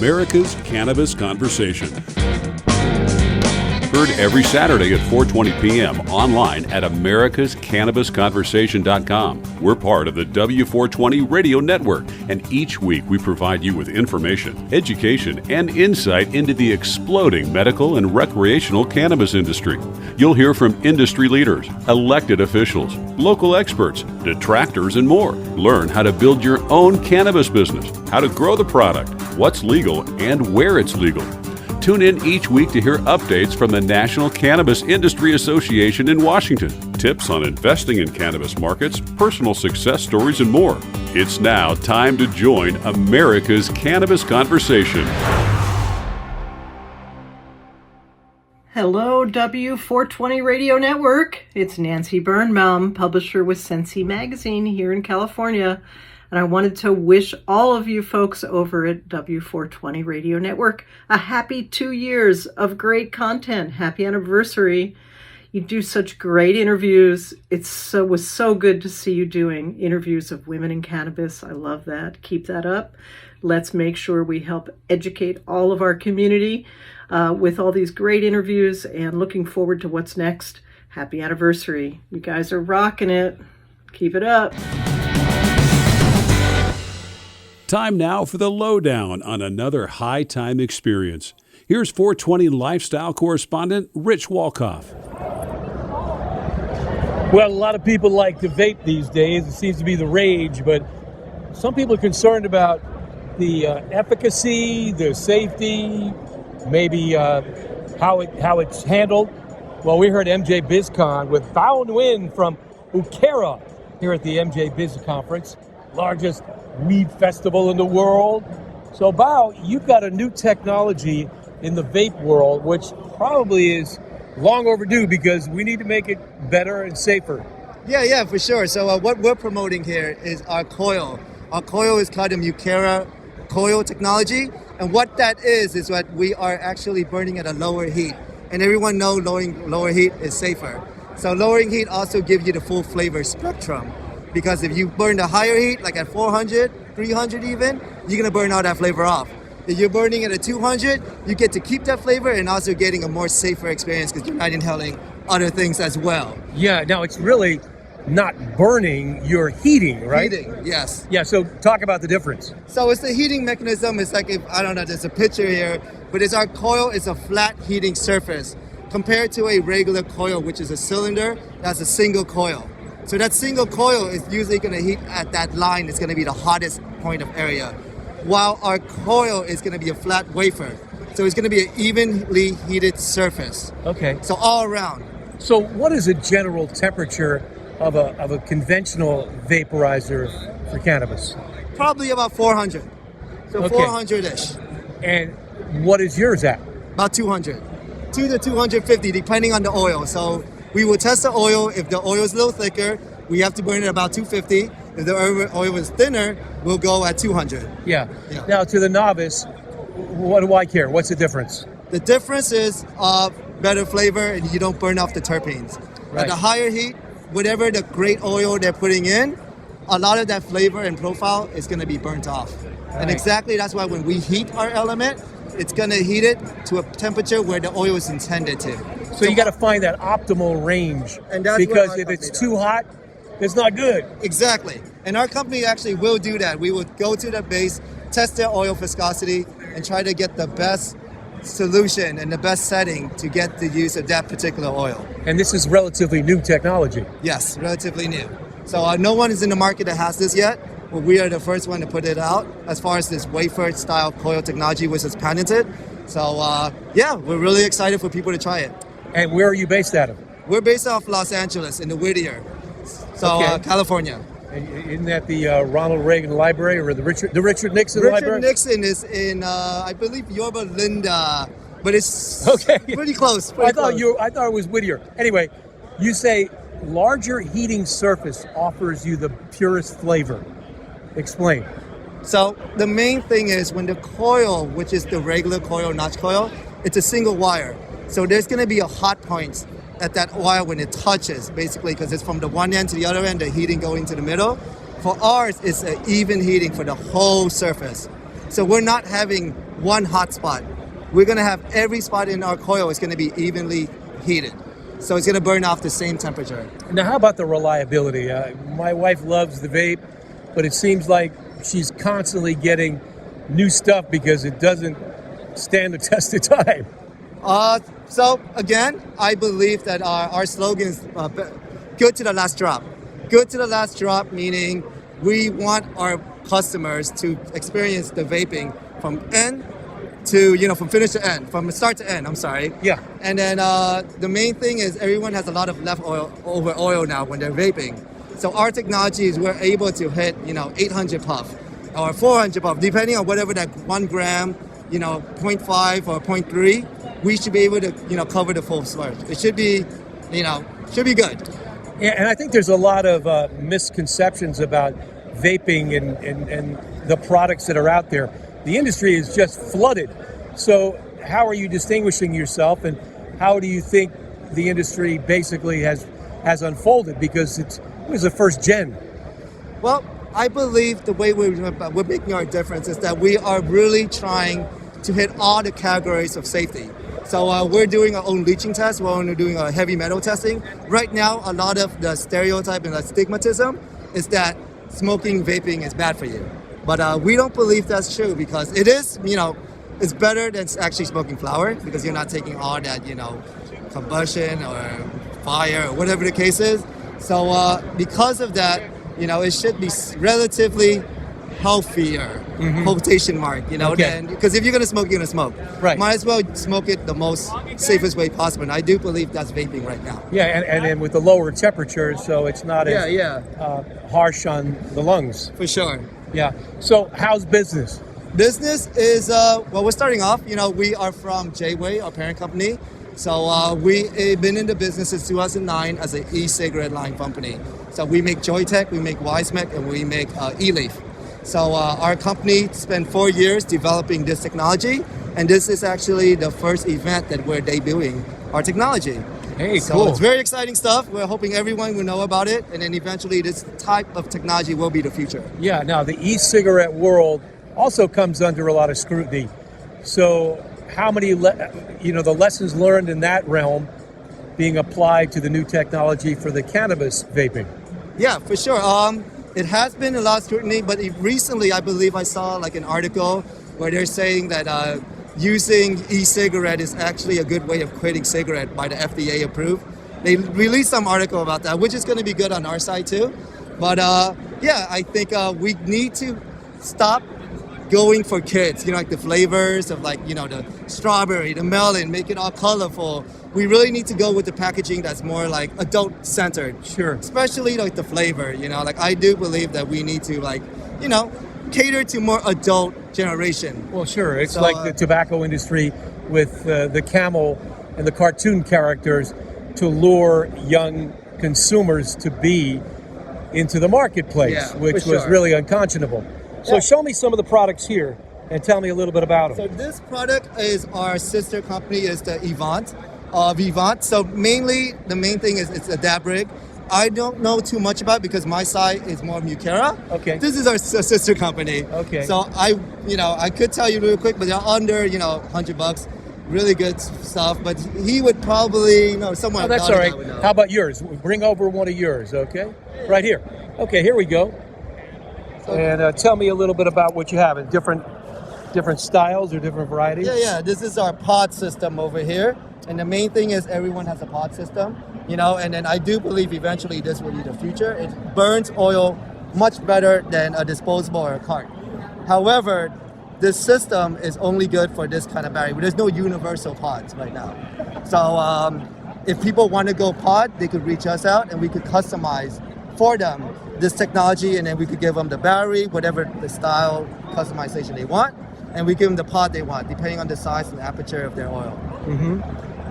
America's Cannabis Conversation. Heard every Saturday at 4:20 p.m. online at americascannabisconversation.com. We're part of the W420 radio network, and each week we provide you with information, education, and insight into the exploding medical and recreational cannabis industry. You'll hear from industry leaders, elected officials, local experts, detractors, and more. Learn how to build your own cannabis business, how to grow the product, what's legal, and where it's legal. Tune in each week to hear updates from the National Cannabis Industry Association in Washington, tips on investing in cannabis markets, personal success stories, and more. It's now time to join America's Cannabis Conversation. Hello, W420 Radio Network. It's Nancy Birnbaum, publisher with Sensi Magazine here in California. And I wanted to wish all of you folks over at W420 Radio Network a happy 2 years of great content. Happy anniversary. You do such great interviews. It was so good to see you doing interviews of women in cannabis. I love that. Keep that up. Let's make sure we help educate all of our community with all these great interviews, and looking forward to what's next. Happy anniversary. You guys are rocking it. Keep it up. Time now for the lowdown on another high time experience. Here's 420 lifestyle correspondent Rich Walkoff. Well, a lot of people like to vape these days. It seems to be the rage, but some people are concerned about the efficacy, the safety, maybe how it's handled. Well, we heard MJ BizCon with Bao Nguyen from Ukera here at the MJ Biz Conference, largest weed festival in the world. So Bao, you've got a new technology in the vape world, which probably is long overdue because we need to make it better and safer. Yeah, for sure. So what we're promoting here is our Coil. Our Coil is called the Ukera Coil Technology. And what that is that we are actually burning at a lower heat. And everyone knows lower heat is safer. So lowering heat also gives you the full flavor spectrum. Because if you burn the higher heat, like at 400, 300 even, you're going to burn all that flavor off. If you're burning at a 200, you get to keep that flavor and also getting a more safer experience because you're not inhaling other things as well. Yeah, now it's really not burning, you're heating, right? Heating, yes. Yeah, so talk about the difference. So it's the heating mechanism. It's like, there's a picture here, but it's our coil. It's a flat heating surface compared to a regular coil, which is a cylinder. That's a single coil. So that single coil is usually going to heat at that line. It's going to be the hottest point of area. While our coil is going to be a flat wafer. So it's going to be an evenly heated surface. Okay. So all around. So what is a general temperature of a conventional vaporizer for cannabis? Probably about 400. So okay. 400-ish. And what is yours at? About 200. 2 to 250 depending on the oil. So we will test the oil. If the oil is a little thicker, we have to burn it at about 250. If the oil is thinner, we'll go at 200. Yeah. Now, to the novice, what do I care? What's the difference? The difference is better flavor, and you don't burn off the terpenes. Right. At the higher heat, whatever the great oil they're putting in, a lot of that flavor and profile is going to be burnt off. Right. And exactly that's why when we heat our element, it's going to heat it to a temperature where the oil is intended to. So you got to find that optimal range, and that's because if it's too hot, it's not good. Exactly. And our company actually will do that. We will go to the base, test their oil viscosity, and try to get the best solution and the best setting to get the use of that particular oil. And this is relatively new technology. Yes, relatively new. So no one is in the market that has this yet. Well, we are the first one to put it out as far as this wafer-style coil technology, which is patented. So we're really excited for people to try it. And where are you based out of? We're based out of Los Angeles in the Whittier, California. And isn't that the Ronald Reagan Library or the Richard Nixon Library? Richard Nixon is in, I believe, Yorba Linda, but it's pretty close. I thought it was Whittier. Anyway, you say larger heating surface offers you the purest flavor. Explain. So the main thing is when the coil, which is the regular coil, notch coil, it's a single wire. So there's going to be a hot point at that wire when it touches, basically, because it's from the one end to the other end, the heating going to the middle. For ours, it's an even heating for the whole surface. So we're not having one hot spot. We're going to have every spot in our coil is going to be evenly heated. So it's going to burn off the same temperature. Now, how about the reliability? My wife loves the vape, but it seems like she's constantly getting new stuff because it doesn't stand the test of time. So again, I believe that our slogan is good to the last drop. Good to the last drop, meaning we want our customers to experience the vaping from end to, from finish to end, from start to end, I'm sorry. Yeah. And then the main thing is everyone has a lot of leftover oil now when they're vaping. So our technology is we're able to hit, 800 puff or 400 puff, depending on whatever that 1 gram, 0.5 or 0.3, we should be able to, cover the full slurge. It should be, should be good. Yeah, and I think there's a lot of misconceptions about vaping and the products that are out there. The industry is just flooded. So how are you distinguishing yourself, and how do you think the industry basically has unfolded? Because it was the first gen. Well, I believe the way we're making our difference is that we are really trying to hit all the categories of safety. So we're doing our own leaching test. We're only doing our heavy metal testing. Right now, a lot of the stereotype and the stigmatism is that smoking vaping is bad for you. But we don't believe that's true, because it is, it's better than actually smoking flower, because you're not taking all that, combustion or fire or whatever the case is. So because of that, it should be relatively healthier, quotation mark, Okay. because if you're going to smoke, you're going to smoke. Right. Might as well smoke it the most safest way possible. And I do believe that's vaping right now. Yeah, and then with the lower temperatures, so it's not as harsh on the lungs. For sure. Yeah. So how's business? Business is, we're starting off, we are from J-Way, our parent company. So we've been in the business since 2009 as an e-cigarette line company. So we make Joytech, we make Wisemac, and we make e-leaf. So our company spent 4 years developing this technology, and this is actually the first event that we're debuting our technology. Hey, so cool. It's very exciting stuff. We're hoping everyone will know about it, and then eventually this type of technology will be the future. Yeah, now the e-cigarette world also comes under a lot of scrutiny. So how many, the lessons learned in that realm being applied to the new technology for the cannabis vaping? Yeah, for sure. It has been a lot of scrutiny, but recently I believe I saw like an article where they're saying that using e-cigarette is actually a good way of quitting cigarette by the FDA approved. They released some article about that, which is going to be good on our side too. But I think we need to stop going for kids, like the flavors of the strawberry, the melon, make it all colorful. We really need to go with the packaging that's more like adult centered. Sure. Especially like the flavor, I do believe that we need to cater to more adult generation. Well, sure. It's like the tobacco industry with the camel and the cartoon characters to lure young consumers to be into the marketplace, which was really unconscionable. So show me some of the products here and tell me a little bit about them. So this product is our sister company, is the Vivant. So mainly, the main thing is it's a dab rig. I don't know too much about it because my side is more Mukera. Okay. This is our sister company. Okay. So I could tell you real quick, but they're under, $100. Really good stuff, but he would probably, someone. Oh, that's all right. How about yours? Bring over one of yours, okay? Right here. Okay, here we go. And tell me a little bit about what you have in different styles or different varieties. Yeah. This is our pod system over here. And the main thing is everyone has a pod system, and then I do believe eventually this will be the future. It burns oil much better than a disposable or a cart. However, this system is only good for this kind of battery. There's no universal pods right now. So if people want to go pod, they could reach us out and we could customize for them this technology, and then we could give them the battery, whatever the style customization they want, and we give them the pod they want, depending on the size and aperture of their oil. Mm-hmm.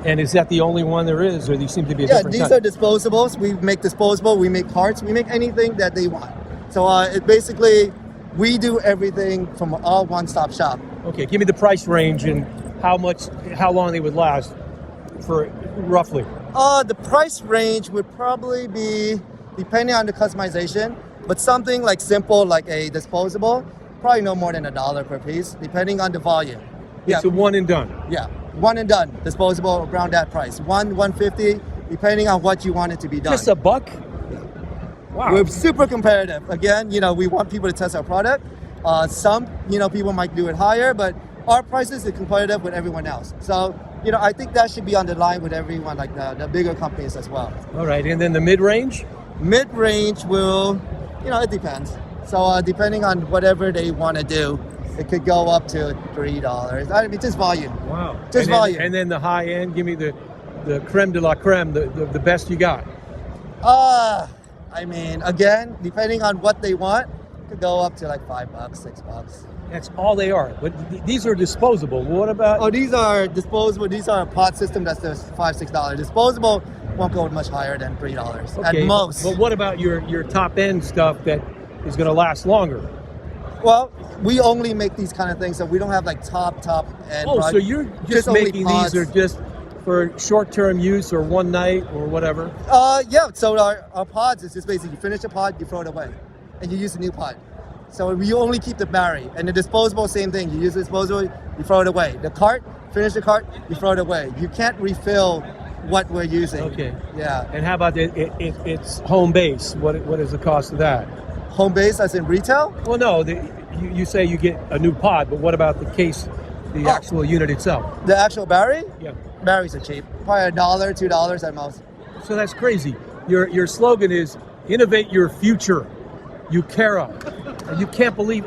And is that the only one there is, or these seem to be a different these are disposables. We make disposable, we make carts, we make anything that they want. So it basically, we do everything from all one-stop shop. Okay, give me the price range and how long they would last for roughly. The price range would probably be, depending on the customization, but something like simple, like a disposable, probably no more than $1 per piece, depending on the volume. It's a one and done. Yeah, one and done, disposable around that price. $150, depending on what you want it to be done. Just a buck? Wow. We're super competitive. Again, we want people to test our product. Some, people might do it higher, but our prices are competitive with everyone else. So, I think that should be on the line with everyone, like the bigger companies as well. All right, and then the mid-range? Mid-range will, it depends. So depending on whatever they want to do, it could go up to $3. I mean, just volume. Wow. Just volume. And then the high end, give me the creme de la creme, the best you got. I mean, again, depending on what they want, it could go up to like $5, $6. That's all they are. But these are disposable. What about? Oh, these are disposable. These are a pod system that's just $5, $6. Disposable won't go much higher than $3 at most. But what about your top end stuff that is going to last longer? Well, we only make these kind of things, so we don't have like top end. Oh, so you're just making these are just for short-term use or one night or whatever? Yeah, so our pods is just basically you finish a pod, you throw it away, and you use a new pod. So we only keep the battery. And the disposable, same thing. You use the disposable, you throw it away. The cart, finish the cart, you throw it away. You can't refill what we're using. Okay. Yeah. And how about it's home base? What is the cost of that? Home base as in retail? Well, no. You say you get a new pod, but what about the case, the actual unit itself? The actual battery? Yeah. Batteries are cheap. Probably $1, $2 at most. So that's crazy. Your slogan is innovate your future, Ukera. And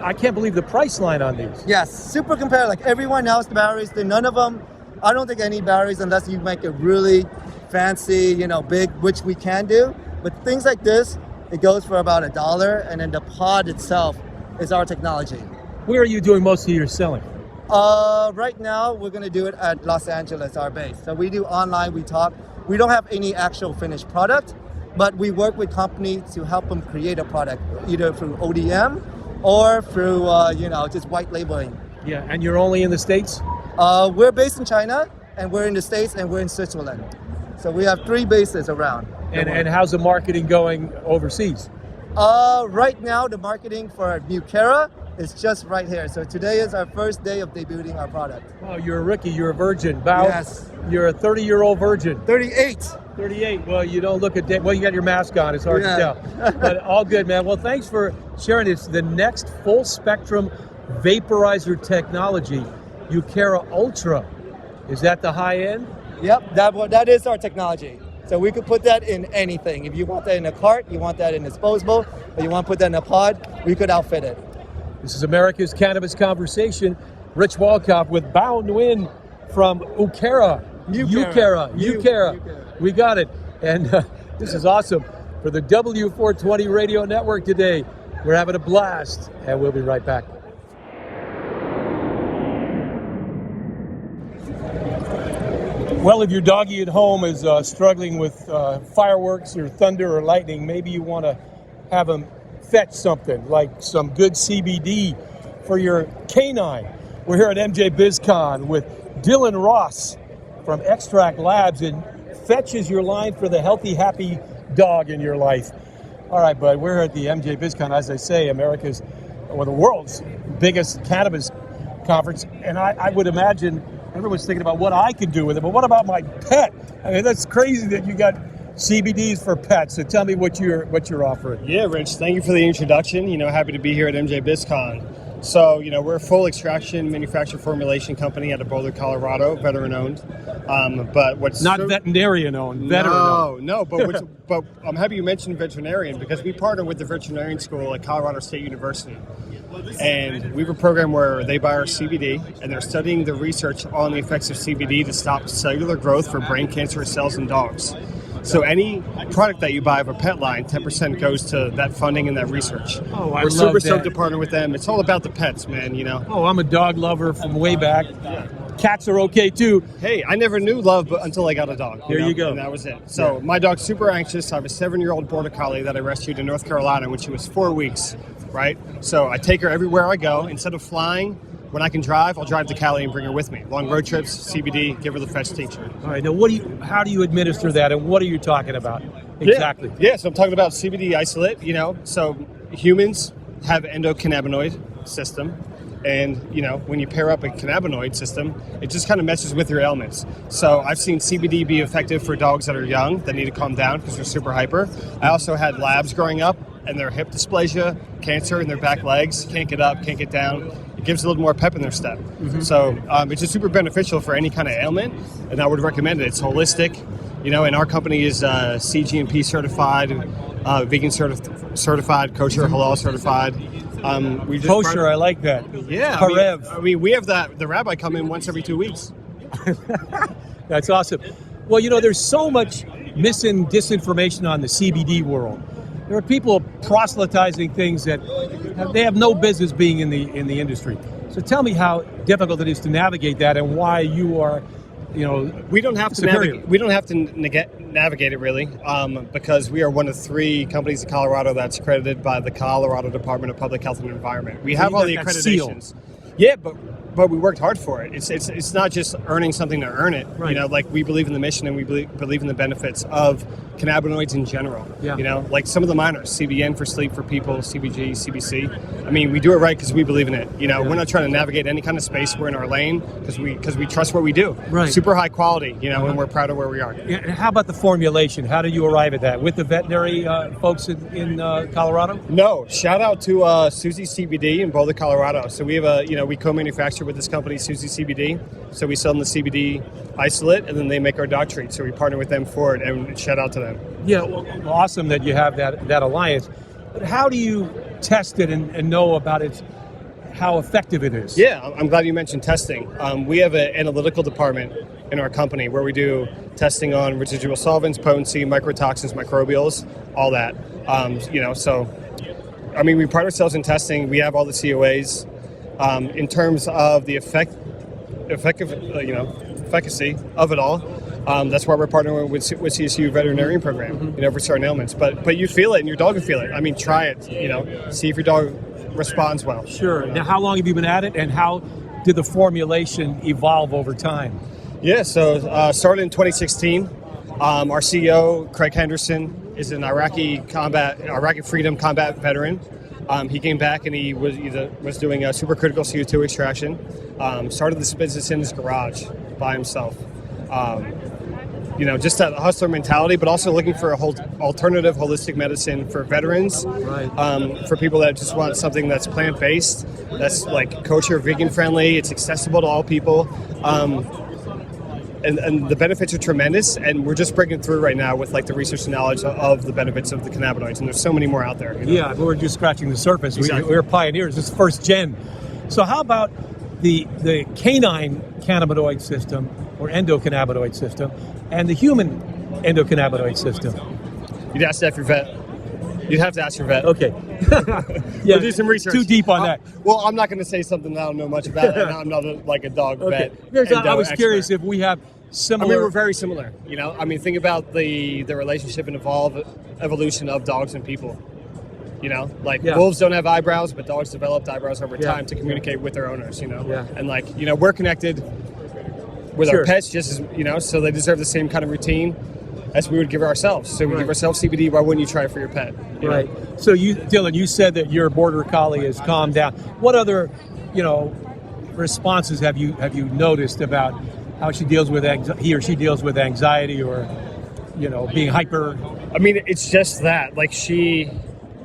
I can't believe the price line on these. Yes, super competitive. Like everyone else, the batteries, none of them, I don't think any batteries, unless you make it really fancy, big, which we can do. But things like this, it goes for about $1, and then the pod itself is our technology. Where are you doing most of your selling? Right now, we're going to do it at Los Angeles, our base. So we do online, we talk. We don't have any actual finished product, but we work with companies to help them create a product, either through ODM or through, just white labeling. Yeah, and you're only in the States? We're based in China, and we're in the States, and we're in Switzerland. So we have 3 bases around. And how's the marketing going overseas? Right now, the marketing for Mukera is just right here. So today is our first day of debuting our product. Oh, you're a rookie. You're a virgin. Bao, yes. You're a 30-year-old virgin. 38. 38. Well, you don't look well, you got your mask on. It's hard to tell. But all good, man. Well, thanks for sharing this. The next full spectrum vaporizer technology, Ukera Ultra. Is that the high end? Yep, that is our technology. So we could put that in anything. If you want that in a cart, you want that in disposable, or you want to put that in a pod, we could outfit it. This is America's Cannabis Conversation. Rich Walkoff with Bao Nguyen from Ukera. Ukera. We got it. And this is awesome. For the W420 Radio Network today, we're having a blast, and we'll be right back. Well, if your doggy at home is struggling with fireworks or thunder or lightning, maybe you want to have them fetch something like some good CBD for your canine. We're here at MJ BizCon with Dylan Ross from Extract Labs, and fetches your line for the healthy, happy dog in your life. All right, bud, we're here at the MJ BizCon, as I say, America's, or the world's biggest cannabis conference, and I would imagine everyone's thinking about what I could do with it, but what about my pet? I mean, that's crazy that you got CBDs for pets. So tell me what you're offering. Yeah, Rich, thank you for the introduction. Happy to be here at MJ BizCon. So, we're a full extraction manufacturer formulation company out of Boulder, Colorado, veteran owned. But what's not veterinarian owned, veteran owned. No, but I'm happy you mentioned veterinarian because we partner with the veterinarian school at Colorado State University. And we have a program where they buy our CBD and they're studying the research on the effects of CBD to stop cellular growth for brain cancerous cells in dogs. So any product that you buy of a pet line, 10% goes to that funding and that research. Oh, I We're love super that. stoked to partner with them. It's all about the pets, man, Oh, I'm a dog lover from way back. Cats are okay too. Hey, I never knew love until I got a dog. There you go. And that was it. So my dog's super anxious. I have a 7-year-old Border Collie that I rescued in North Carolina when she was 4 weeks, right? So I take her everywhere I go. Instead of flying, when I can drive, I'll drive to Cali and bring her with me. Long road trips, CBD, give her the fetch tincture. All right, now how do you administer that, and what are you talking about exactly? Yeah, so I'm talking about CBD isolate, so humans, have endocannabinoid system. And, when you pair up a cannabinoid system, it just kind of messes with your ailments. So I've seen CBD be effective for dogs that are young, that need to calm down because they're super hyper. I also had labs growing up, and their hip dysplasia, cancer in their back legs, can't get up, can't get down. It gives a little more pep in their step. So it's just super beneficial for any kind of ailment, and I would recommend it. It's holistic, and our company is CGMP certified, vegan certified, kosher, halal certified. Kosher, I like that. Yeah, I mean, we have the rabbi come in once every 2 weeks. That's awesome. Well, there's so much disinformation on the CBD world. There are people proselytizing things that they have no business being in the industry. So tell me how difficult it is to navigate that, and why you are, we don't have to navigate. We don't have to navigate it really, because we are one of 3 companies in Colorado that's accredited by the Colorado Department of Public Health and Environment. We have all the accreditations. Yeah, but we worked hard for it. It's not just earning something to earn it. Right. We believe in the mission, and we believe in the benefits of cannabinoids in general. Yeah. Like some of the minors, CBN for sleep for people, CBG, CBC. I mean, we do it right because we believe in it. We're not trying to navigate any kind of space. We're in our lane because we trust what we do. Right. Super high quality. And we're proud of where we are. Yeah, and how about the formulation? How did you arrive at that? With the veterinary folks in Colorado? No. Shout out to Susie CBD in Boulder, Colorado. So we have we co-manufacture with this company, Susie CBD. So we sell them the CBD isolate, and then they make our dog treats. So we partner with them for it, and shout out to them. Yeah, well, awesome that you have that alliance. But how do you test it and know about how effective it is? Yeah, I'm glad you mentioned testing. We have an analytical department in our company where we do testing on residual solvents, potency, microtoxins, microbials, all that. We pride ourselves in testing. We have all the COAs. In terms of the efficacy of it all, that's why we're partnering with CSU veterinarian program, for certain ailments. But you feel it, and your dog will feel it. I mean, try it. See if your dog responds well. Sure. Now, how long have you been at it, and how did the formulation evolve over time? Yeah. So started in 2016. Our CEO Craig Henderson is an Iraqi freedom combat veteran. He came back and he was doing a supercritical CO2 extraction. Started this business in his garage by himself. Just that hustler mentality, but also looking for a whole alternative holistic medicine for veterans, right. For people that just want something that's plant-based, that's like kosher, vegan-friendly, it's accessible to all people. And the benefits are tremendous, and we're just breaking through right now with the research and knowledge of the benefits of the cannabinoids, and there's so many more out there. Yeah, we're just scratching the surface. Exactly. We're pioneers. It's first gen. So how about the canine cannabinoid system or endocannabinoid system and the human endocannabinoid system? You'd have to ask your vet. You'd have to ask your vet. Okay. We'll do some research. Too deep on that. Well, I'm not going to say something that I don't know much about, and I'm not a dog vet. I was curious if we have similar. we're very similar. Think about the relationship and evolution of dogs and people. Wolves don't have eyebrows, but dogs developed eyebrows over time to communicate with their owners. And we're connected with our pets just as so they deserve the same kind of routine as we would give ourselves. So we give ourselves CBD. Why wouldn't you try it for your pet? Right. So Dylan, you said that your border collie has calmed down. What other, responses have you noticed about how he or she deals with anxiety or, being hyper? I mean, it's just that. She,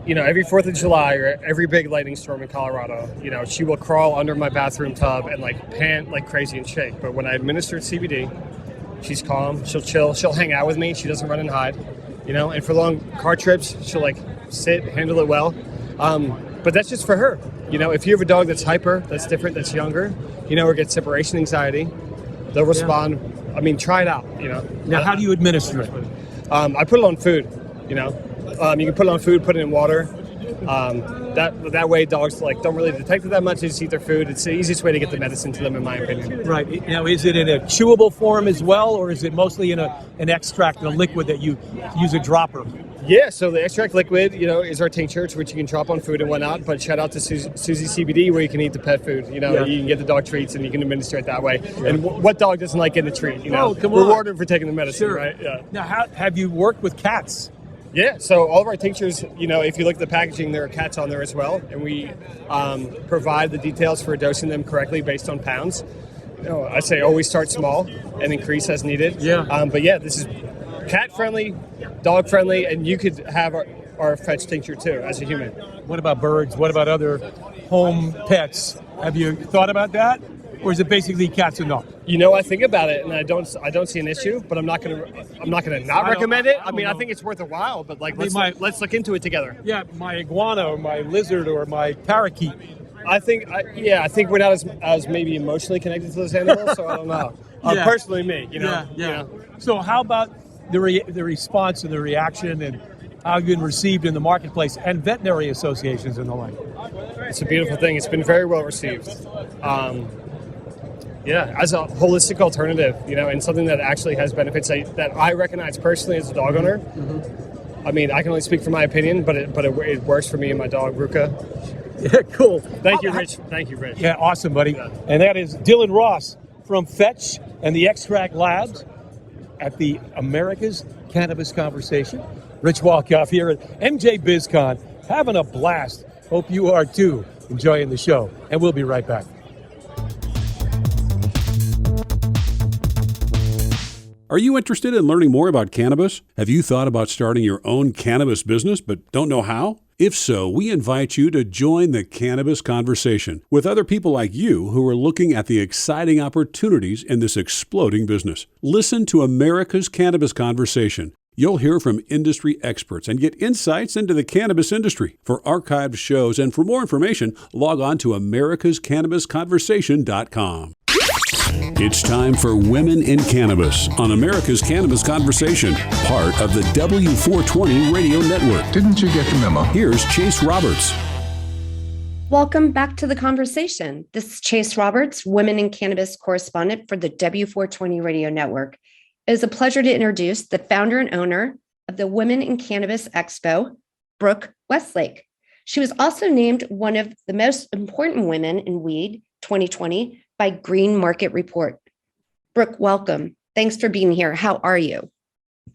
every 4th of July or every big lightning storm in Colorado, she will crawl under my bathroom tub and pant like crazy and shake. But when I administer CBD, she's calm, she'll chill, she'll hang out with me, she doesn't run and hide, and for long car trips, she'll sit, handle it well. But that's just for her. If you have a dog that's hyper, that's different, that's younger, or gets separation anxiety, they'll respond. I mean, try it out, Now, how do you administer it? I put it on food, you can put it on food, put it in water. That way dogs don't really detect it that much. They just eat their food. It's the easiest way to get the medicine to them, in my opinion. Right. Now, is it in a chewable form as well, or is it mostly in an extract, a liquid that you use a dropper? Yeah, so the extract liquid, is our tincture, which you can drop on food and whatnot. But shout out to Susie CBD, where you can eat the pet food. You can get the dog treats, and you can administer it that way. Yeah. And what dog doesn't like getting a treat? Come on. Reward them for taking the medicine, sure. Right? Yeah. Now, have you worked with cats? Yeah, so all of our tinctures, if you look at the packaging, there are cats on there as well, and we provide the details for dosing them correctly based on pounds. I say always start small and increase as needed. Yeah. But yeah, this is cat friendly, dog friendly, and you could have our fetch tincture too as a human. What about birds? What about other home pets? Have you thought about that? Or is it basically cats and dogs? I think about it, and I don't see an issue, but I'm not gonna not recommend it. I think it's worth a while, but let's look into it together. Yeah, my iguana or my lizard or my parakeet. I think we're not as maybe emotionally connected to those animals, so I don't know. Personally, me, So how about the response and the reaction and how you've been received in the marketplace and veterinary associations and the like? It's a beautiful thing. It's been very well received. As a holistic alternative, and something that actually has benefits that I recognize personally as a dog owner. Mm-hmm. I can only speak for my opinion, but it works for me and my dog, Ruka. Yeah, cool. Thank you, Rich. Yeah, awesome, buddy. Yeah. And that is Dylan Ross from Fetch and the Extract Labs at the America's Cannabis Conversation. Rich Walkoff here at MJ BizCon, having a blast. Hope you are too, enjoying the show. And we'll be right back. Are you interested in learning more about cannabis? Have you thought about starting your own cannabis business but don't know how? If so, we invite you to join the Cannabis Conversation with other people like you who are looking at the exciting opportunities in this exploding business. Listen to America's Cannabis Conversation. You'll hear from industry experts and get insights into the cannabis industry. For archived shows and for more information, log on to americascannabisconversation.com. It's time for Women in Cannabis on America's Cannabis Conversation, part of the W420 Radio Network. Didn't you get the memo? Here's Chase Roberts. Welcome back to the conversation. This is Chase Roberts, Women in Cannabis correspondent for the W420 Radio Network. It is a pleasure to introduce the founder and owner of the Women in Cannabis Expo, Brooke Westlake. She was also named one of the most important women in weed 2020 by Green Market Report. Brooke, welcome. Thanks for being here. How are you?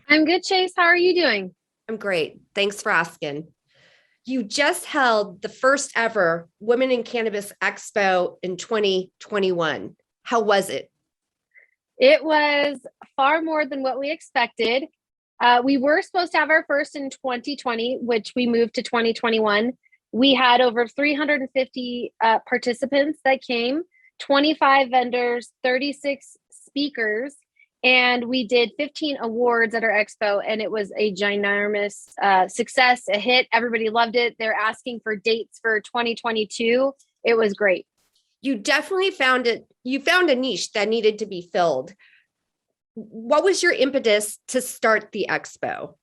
I'm good, Chase. How are you doing? I'm great. Thanks for asking. You just held the first ever Women in Cannabis Expo in 2021. How was it? It was far more than what we expected. We were supposed to have our first in 2020, which we moved to 2021. We had over 350 participants that came, 25 vendors, 36 speakers, and we did 15 awards at our expo, and it was a ginormous success, a hit. Everybody loved it. They're asking for dates for 2022. It was great. You definitely found it. You found a niche that needed to be filled. What was your impetus to start the expo?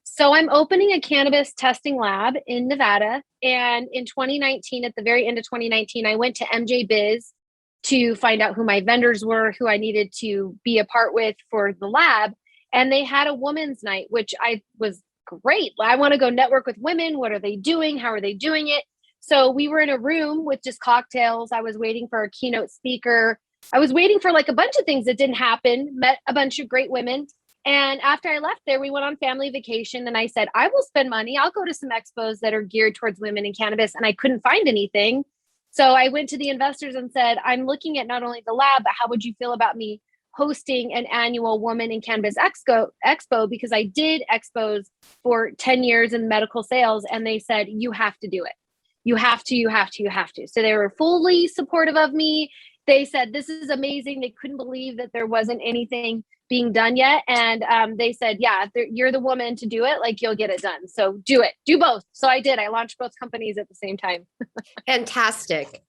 So I'm opening a cannabis testing lab in Nevada. And in 2019, at the very end of 2019, I went to MJ Biz to find out who my vendors were, who I needed to be a part with for the lab. And they had a women's night, which I was great. I want to go network with women. What are they doing? How are they doing it? So we were in a room with just cocktails. I was waiting for a keynote speaker. I was waiting for like a bunch of things that didn't happen, met a bunch of great women. And after I left there, we went on family vacation and I said, I will spend money. I'll go to some expos that are geared towards women in cannabis. And I couldn't find anything. So I went to the investors and said, I'm looking at not only the lab, but how would you feel about me hosting an annual Woman in Cannabis Expo? Because I did expos for 10 years in medical sales. And they said, you have to do it. You have to, you have to, you have to. So they were fully supportive of me. They said, this is amazing. They couldn't believe that there wasn't anything being done yet. And they said, yeah, if you're the woman to do it, like you'll get it done. So do it, do both. So I did. I launched both companies at the same time. Fantastic.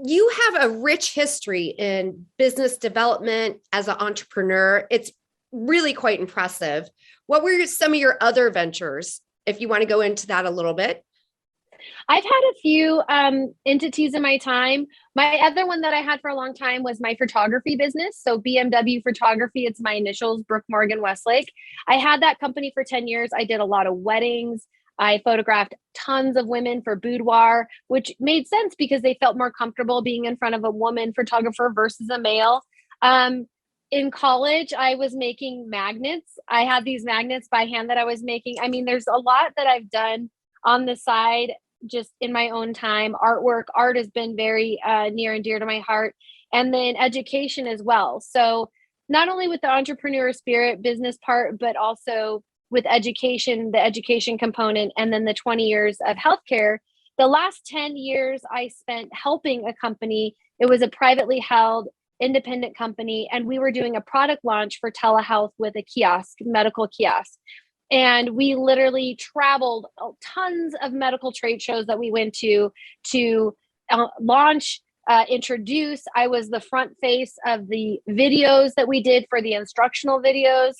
You have a rich history in business development as an entrepreneur. It's really quite impressive. What were some of your other ventures, if you want to go into that a little bit? I've had a few entities in my time. My other one that I had for a long time was my photography business. So BMW Photography, it's my initials, Brooke Westlake. I had that company for 10 years. I did a lot of weddings. I photographed tons of women for boudoir, which made sense because they felt more comfortable being in front of a woman photographer versus a male. in college, I was making magnets. I had these magnets by hand that I was making. I mean, there's a lot that I've done on the side, just in my own time. Art has been very near and dear to my heart, and then education as well. So not only with the entrepreneur spirit business part, but also with education, the education component, and then the 20 years of healthcare. The last 10 years I spent helping a company. It was a privately held independent company, and we were doing a product launch for telehealth with a kiosk, medical kiosk. And we literally traveled tons of medical trade shows that we went to launch, introduce. I was the front face of the videos that we did for the instructional videos.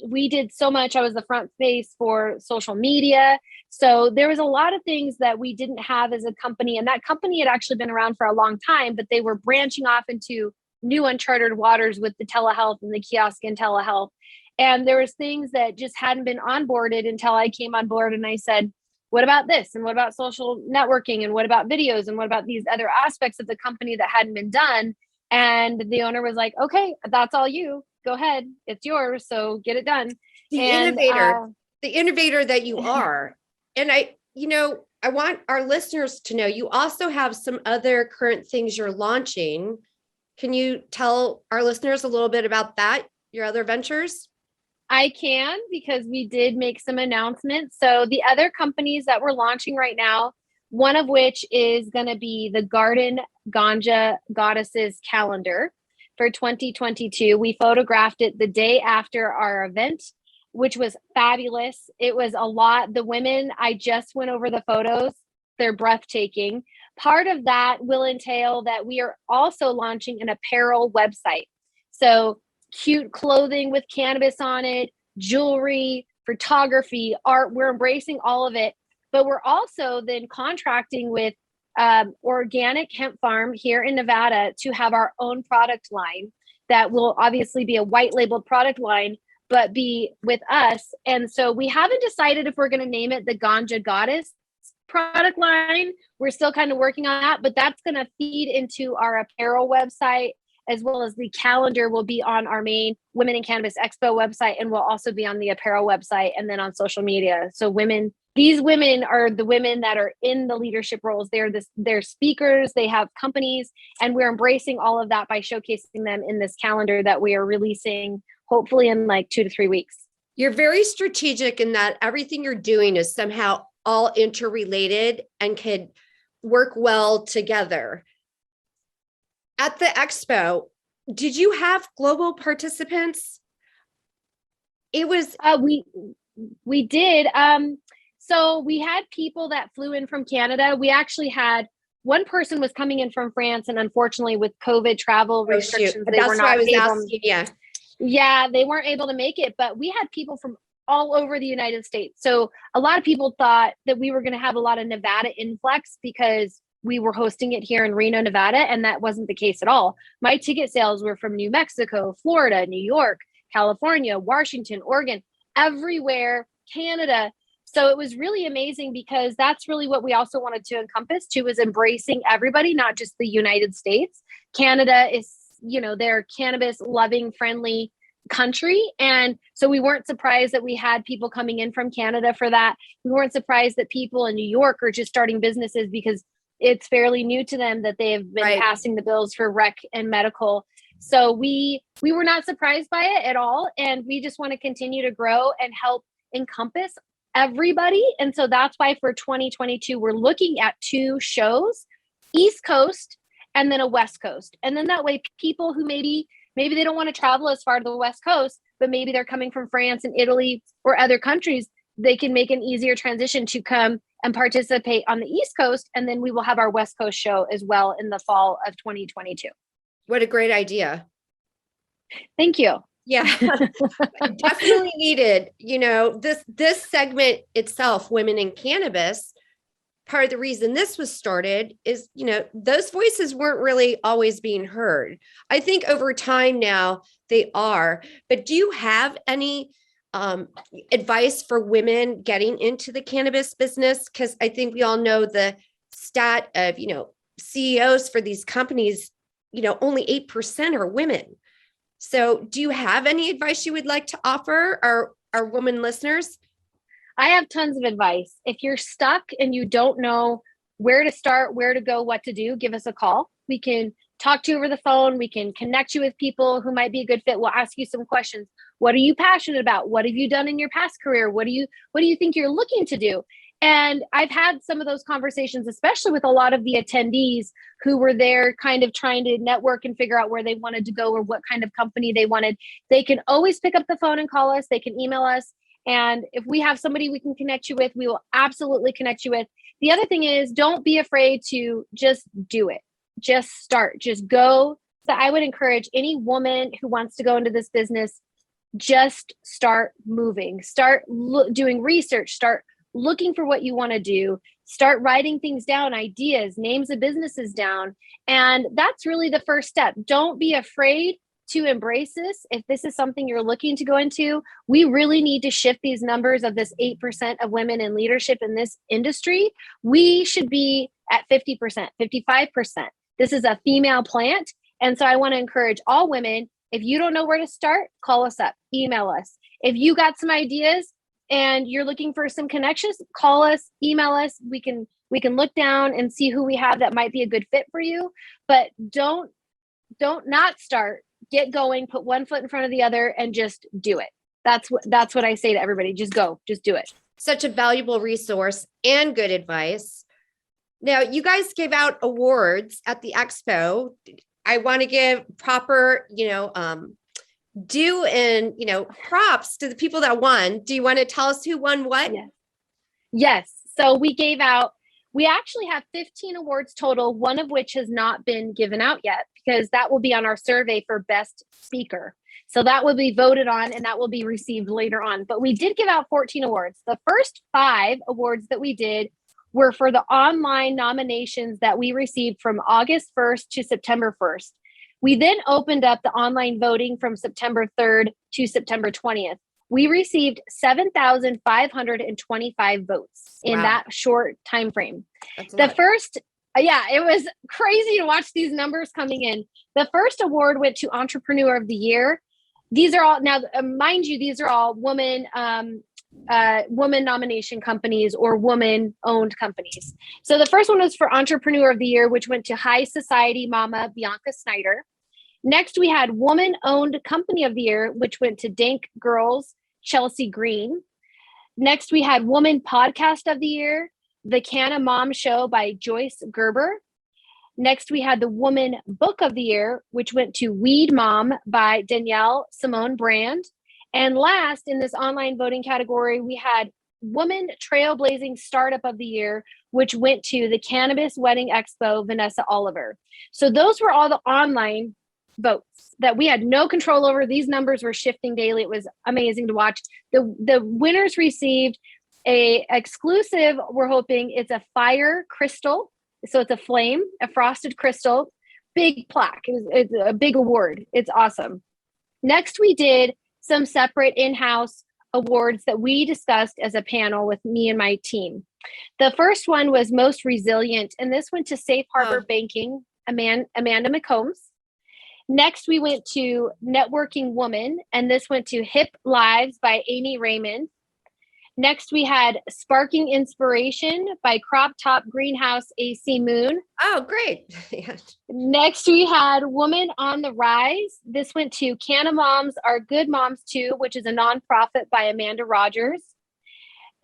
We did so much. I was the front face for social media. So there was a lot of things that we didn't have as a company. And that company had actually been around for a long time, but they were branching off into new uncharted waters with the telehealth and the kiosk and telehealth. And there was things that just hadn't been onboarded until I came on board, and I said, what about this? And what about social networking? And what about videos? And what about these other aspects of the company that hadn't been done? And the owner was like, okay, that's all you. Go ahead. It's yours. So get it done. The innovator that you are. And I want our listeners to know you also have some other current things you're launching. Can you tell our listeners a little bit about that, your other ventures? I can, because we did make some announcements. So the other companies that we're launching right now, one of which is going to be the Ganja Goddesses calendar for 2022. We photographed it the day after our event, which was fabulous. It was a lot. The women, I just went over the photos. They're breathtaking. Part of that will entail that we are also launching an apparel website. So cute clothing with cannabis on it, jewelry, photography, art. We're embracing all of it. But we're also then contracting with organic hemp farm here in Nevada to have our own product line that will obviously be a white labeled product line, but be with us. And so we haven't decided if we're going to name it the Ganja Goddess product line. We're still kind of working on that, but that's going to feed into our apparel website, as well as the calendar will be on our main Women in Cannabis Expo website, and will also be on the apparel website and then on social media. So these women are the women that are in the leadership roles. They're speakers, they have companies, and we're embracing all of that by showcasing them in this calendar that we are releasing hopefully in like 2 to 3 weeks. You're very strategic in that everything you're doing is somehow all interrelated and could work well together. At the expo, did you have global participants? It was we did. So we had people that flew in from Canada. We actually had one person was coming in from France, and unfortunately with COVID travel restrictions, they were not able. Yeah, they weren't able to make it, but we had people from all over the United States. So a lot of people thought that we were going to have a lot of Nevada influx because we were hosting it here in Reno, Nevada, and that wasn't the case at all. My ticket sales were from New Mexico, Florida, New York, California, Washington, Oregon, everywhere, Canada. So it was really amazing, because that's really what we also wanted to encompass too, is embracing everybody, not just the United States. Canada is, they're cannabis loving, friendly country. And so we weren't surprised that we had people coming in from Canada for that. We weren't surprised that people in New York are just starting businesses because it's fairly new to them that they have been passing the bills for rec and medical. So we were not surprised by it at all. And we just want to continue to grow and help encompass everybody. And so that's why for 2022, we're looking at 2 shows, East Coast and then a West Coast. And then that way people who maybe they don't want to travel as far to the West Coast, but maybe they're coming from France and Italy or other countries, they can make an easier transition to come and participate on the East Coast. And then we will have our West Coast show as well in the fall of 2022. What a great idea. Thank you. Yeah, definitely needed. This segment itself, Women in Cannabis, part of the reason this was started is, those voices weren't really always being heard. I think over time now they are, but do you have any advice for women getting into the cannabis business? Because I think we all know the stat of, CEOs for these companies, only 8% are women. So do you have any advice you would like to offer our women listeners? I have tons of advice. If you're stuck and you don't know where to start, where to go, what to do, give us a call. We can talk to you over the phone. We can connect you with people who might be a good fit. We'll ask you some questions. What are you passionate about? What have you done in your past career? What do you think you're looking to do? And I've had some of those conversations, especially with a lot of the attendees who were there kind of trying to network and figure out where they wanted to go or what kind of company they wanted. They can always pick up the phone and call us. They can email us. And if we have somebody we can connect you with, we will absolutely connect you with. The other thing is, don't be afraid to just do it. Just start, just go. So I would encourage any woman who wants to go into this business, just start moving, start doing research, start looking for what you want to do, start writing things down, ideas, names of businesses down. And that's really the first step. Don't be afraid to embrace this. If this is something you're looking to go into, we really need to shift these numbers of this 8% of women in leadership in this industry. We should be at 50%, 55%. This is a female plant. And so I want to encourage all women, if you don't know where to start, call us up, email us. If you got some ideas and you're looking for some connections, call us, email us. We can look down and see who we have that might be a good fit for you. But don't not start. Get going, put one foot in front of the other, and just do it. That's what I say to everybody. Just go, just do it. Such a valuable resource and good advice. Now, you guys gave out awards at the expo. I want to give proper, due and, props to the people that won. Do you want to tell us who won what? Yes. So we actually have 15 awards total, one of which has not been given out yet, because that will be on our survey for best speaker. So that will be voted on and that will be received later on. But we did give out 14 awards. The first 5 awards that we did were for the online nominations that we received from August 1st to September 1st. We then opened up the online voting from September 3rd to September 20th. We received 7,525 votes in that short time frame. It was crazy to watch these numbers coming in. The first award went to Entrepreneur of the Year. These are all, now, mind you, these are all woman nomination companies or woman-owned companies. So the first one was for Entrepreneur of the Year, which went to High Society Mama Bianca Snyder. Next, we had Woman-Owned Company of the Year, which went to Dank Girls, Chelsea Green. Next, we had Woman Podcast of the Year, The Canna Mom Show by Joyce Gerber. Next, we had the Woman Book of the Year, which went to Weed Mom by Danielle Simone Brand. And last, in this online voting category, we had Woman Trailblazing Startup of the Year, which went to the Cannabis Wedding Expo, Vanessa Oliver. So those were all the online votes that we had no control over. These numbers were shifting daily. It was amazing to watch. The winners received a exclusive, we're hoping it's a fire crystal. So it's a flame, a frosted crystal, big plaque. It's a big award. It's awesome. Next, we did some separate in-house awards that we discussed as a panel with me and my team. The first one was Most Resilient, and this went to Safe Harbor Banking, Amanda McCombs. Next, we went to Networking Woman, and this went to Hip Lives by Amy Raymond. Next, we had Sparking Inspiration by Crop Top Greenhouse AC Moon. Oh, great. Next, we had Woman on the Rise. This went to Canna Moms Are Good Moms Too, which is a nonprofit by Amanda Rogers.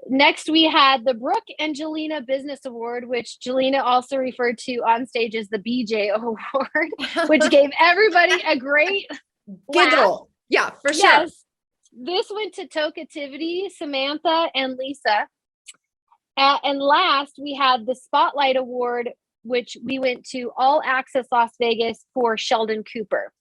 Next, we had the Brooke and Jelena Business Award, which Jelena also referred to on stage as the BJ Award, which gave everybody a great giggle. Yeah, for sure. Yes. This went to Tokativity, Samantha, and Lisa. And last, we had the Spotlight Award, which we went to All Access Las Vegas for Sheldon Cooper.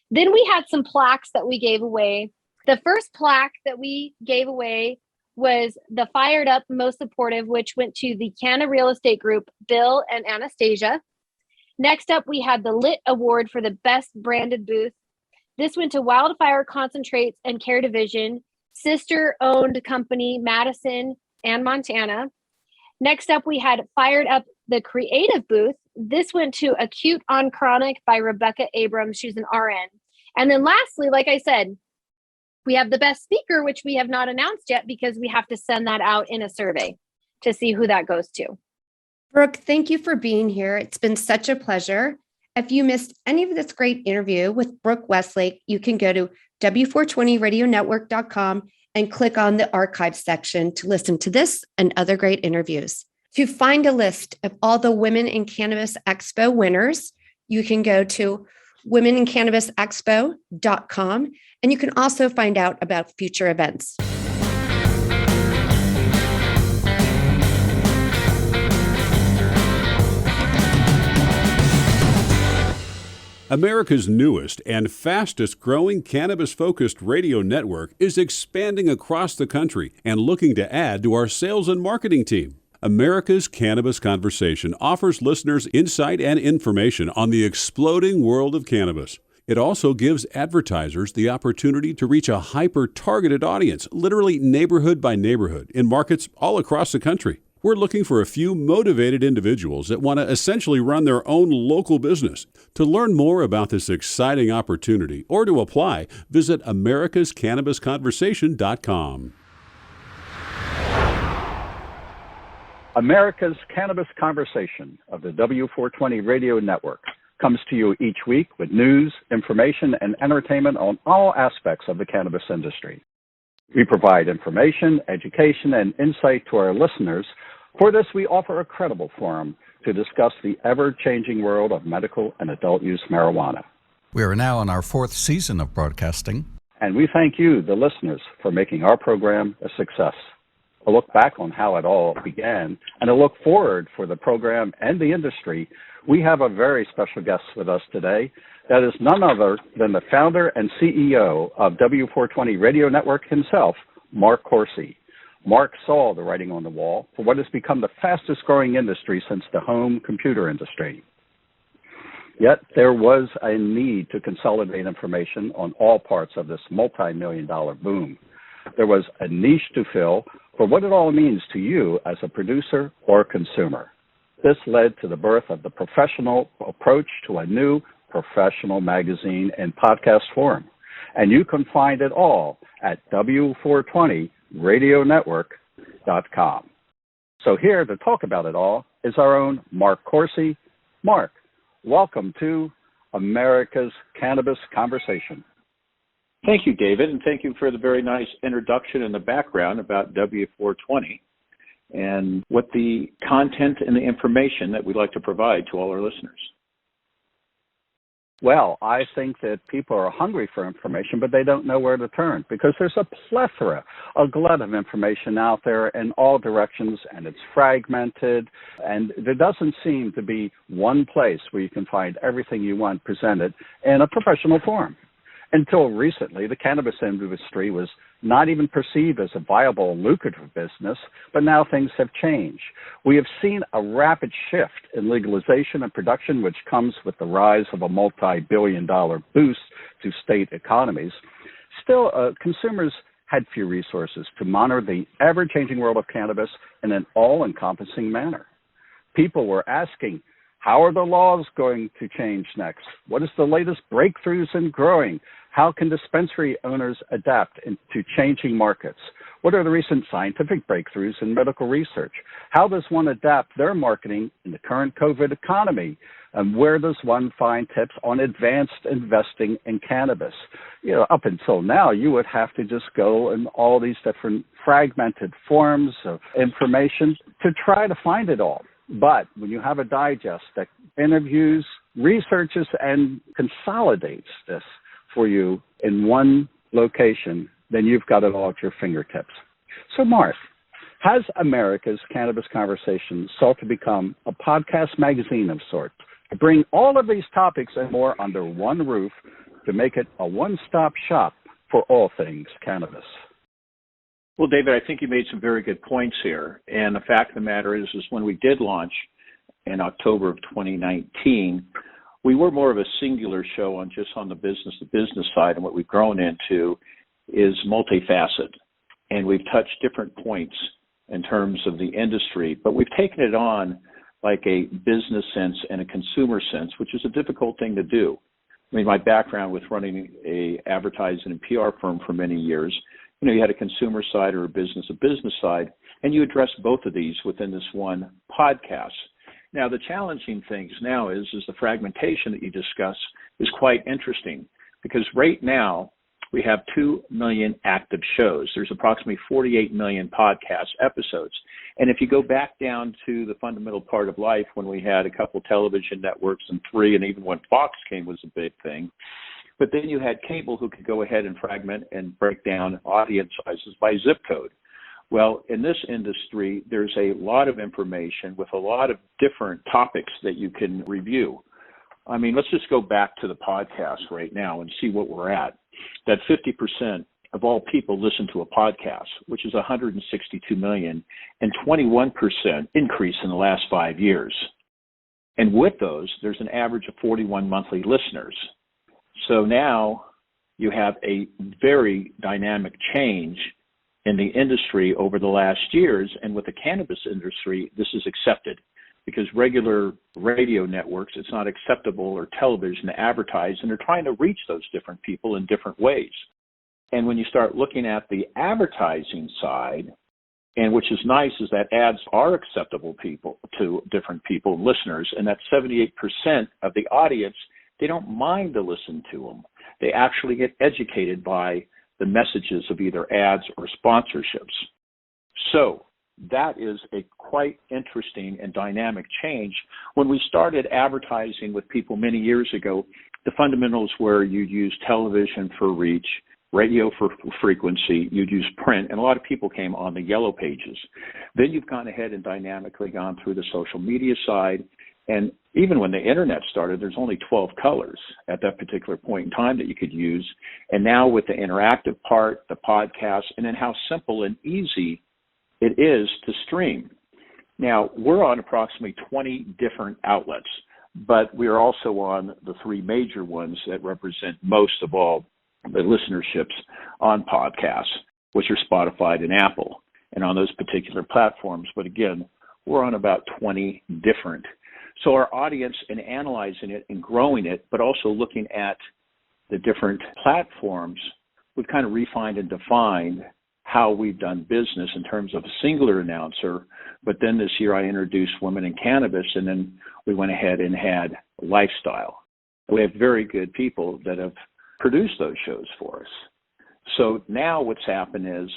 Then we had some plaques that we gave away. The first plaque that we gave away was the Fired Up Most Supportive, which went to the Canna Real Estate Group, Bill and Anastasia. Next up, we had the Lit Award for the Best Branded Booth. This went to Wildfire Concentrates and Care Division, sister-owned company, Madison and Montana. Next up, we had Fired Up the Creative Booth. This went to Acute on Chronic by Rebecca Abrams. She's an RN. And then lastly, like I said, we have the best speaker, which we have not announced yet because we have to send that out in a survey to see who that goes to. Brooke, thank you for being here. It's been such a pleasure. If you missed any of this great interview with Brooke Westlake, you can go to W420radionetwork.com and click on the archive section to listen to this and other great interviews. To find a list of all the Women in Cannabis Expo winners, you can go to womeninCannabisExpo.com, and you can also find out about future events. America's newest and fastest growing cannabis-focused radio network is expanding across the country and looking to add to our sales and marketing team. America's Cannabis Conversation offers listeners insight and information on the exploding world of cannabis. It also gives advertisers the opportunity to reach a hyper-targeted audience, literally neighborhood by neighborhood, in markets all across the country. We're looking for a few motivated individuals that want to essentially run their own local business. To learn more about this exciting opportunity or to apply, visit americascannabisconversation.com. America's Cannabis Conversation of the W420 Radio Network comes to you each week with news, information, and entertainment on all aspects of the cannabis industry. We provide information, education, and insight to our listeners. For this, we offer a credible forum to discuss the ever-changing world of medical and adult-use marijuana. We are now in our 4th season of broadcasting. And we thank you, the listeners, for making our program a success. A look back on how it all began and a look forward for the program and the industry, we have a very special guest with us today. That is none other than the founder and CEO of W420 Radio Network himself, Marc Corsi. Marc saw the writing on the wall for what has become the fastest growing industry since the home computer industry. Yet there was a need to consolidate information on all parts of this multi-million-dollar boom. There was a niche to fill for what it all means to you as a producer or consumer. This led to the birth of the professional approach to a new professional magazine and podcast forum. And you can find it all at W420radionetwork.com. So here to talk about it all is our own Marc Corsi. Marc, welcome to America's Cannabis Conversation. Thank you, David, and thank you for the very nice introduction and the background about W420 and what the content and the information that we'd like to provide to all our listeners. Well, I think that people are hungry for information, but they don't know where to turn because there's a plethora, a glut of information out there in all directions, and it's fragmented, and there doesn't seem to be one place where you can find everything you want presented in a professional forum. Until recently, the cannabis industry was not even perceived as a viable, lucrative business, but now things have changed. We have seen a rapid shift in legalization and production, which comes with the rise of a multi-billion-dollar boost to state economies. Still, consumers had few resources to monitor the ever-changing world of cannabis in an all-encompassing manner. People were asking, how are the laws going to change next? What is the latest breakthroughs in growing? How can dispensary owners adapt to changing markets? What are the recent scientific breakthroughs in medical research? How does one adapt their marketing in the current COVID economy? And where does one find tips on advanced investing in cannabis? You know, up until now, you would have to just go in all these different fragmented forms of information to try to find it all. But when you have a digest that interviews, researches, and consolidates this for you in one location, then you've got it all at your fingertips. So, Marc, has America's Cannabis Conversation sought to become a podcast magazine of sorts, to bring all of these topics and more under one roof to make it a one-stop shop for all things cannabis? Well, David, I think you made some very good points here. And the fact of the matter is when we did launch in October of 2019, we were more of a singular show on the business side, and what we've grown into is multifaceted. And we've touched different points in terms of the industry, but we've taken it on like a business sense and a consumer sense, which is a difficult thing to do. I mean, my background with running a advertising and PR firm for many years, you had a consumer side or a business side, and you address both of these within this one podcast. Now, the challenging things now is the fragmentation that you discuss is quite interesting, because right now we have 2 million active shows. There's approximately 48 million podcast episodes. And if you go back down to the fundamental part of life, when we had a couple television networks and 3, and even when Fox came was a big thing, but then you had cable who could go ahead and fragment and break down audience sizes by zip code. Well, in this industry, there's a lot of information with a lot of different topics that you can review. I mean, let's just go back to the podcast right now and see what we're at. That 50% of all people listen to a podcast, which is 162 million, and 21% increase in the last 5 years. And with those, there's an average of 41 monthly listeners. So now you have a very dynamic change in the industry over the last years, and with the cannabis industry, this is accepted, because regular radio networks, it's not acceptable, or television to advertise, and they're trying to reach those different people in different ways. And when you start looking at the advertising side, and which is nice, is that ads are acceptable to different people, listeners, and that 78% of the audience, they don't mind to listen to them. They actually get educated by the messages of either ads or sponsorships. So that is a quite interesting and dynamic change. When we started advertising with people many years ago, the fundamentals were you'd use television for reach, radio for frequency, you'd use print, and a lot of people came on the yellow pages. Then you've gone ahead and dynamically gone through the social media side, and even when the internet started, there's only 12 colors at that particular point in time that you could use. And now with the interactive part, the podcast, and then how simple and easy it is to stream. Now, we're on approximately 20 different outlets, but we are also on the 3 major ones that represent most of all the listenerships on podcasts, which are Spotify and Apple, and on those particular platforms. But again, we're on about 20 different. So our audience, in analyzing it and growing it, but also looking at the different platforms, we've kind of refined and defined how we've done business in terms of a singular announcer. But then this year I introduced Women in Cannabis, and then we went ahead and had Lifestyle. We have very good people that have produced those shows for us. So now what's happened is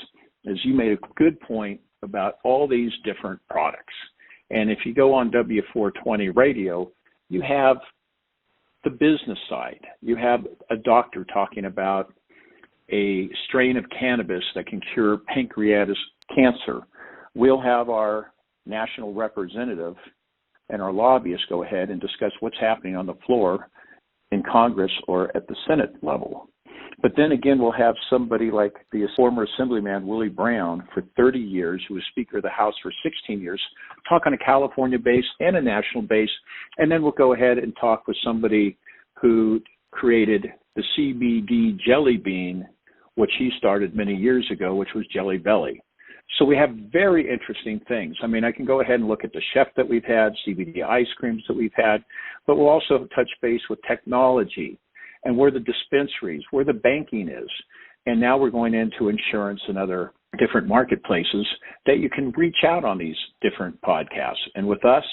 you made a good point about all these different products. And if you go on W420 radio, you have the business side. You have a doctor talking about a strain of cannabis that can cure pancreatic cancer. We'll have our national representative and our lobbyists go ahead and discuss what's happening on the floor in Congress or at the Senate level. But then again, we'll have somebody like the former Assemblyman Willie Brown for 30 years, who was Speaker of the House for 16 years, talk on a California base and a national base. And then we'll go ahead and talk with somebody who created the CBD jelly bean, which he started many years ago, which was Jelly Belly. So we have very interesting things. I mean, I can go ahead and look at the chef that we've had, CBD ice creams that we've had, but we'll also touch base with technology and where the dispensaries, where the banking is. And now we're going into insurance and other different marketplaces that you can reach out on these different podcasts. And with us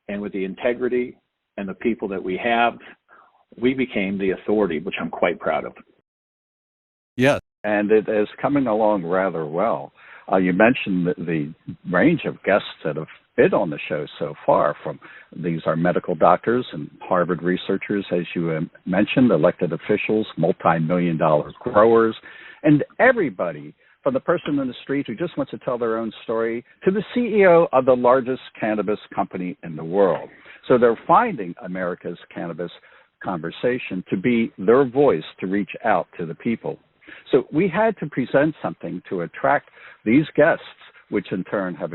and with the integrity and the people that we have, we became the authority, which I'm quite proud of. Yes. And it is coming along rather well. You mentioned the range of guests that have been on the show so far. From these are medical doctors and Harvard researchers, as you mentioned, elected officials, multi-million-dollar growers, and everybody from the person in the street who just wants to tell their own story to the CEO of the largest cannabis company in the world. So they're finding America's cannabis conversation to be their voice to reach out to the people. So we had to present something to attract these guests, which in turn have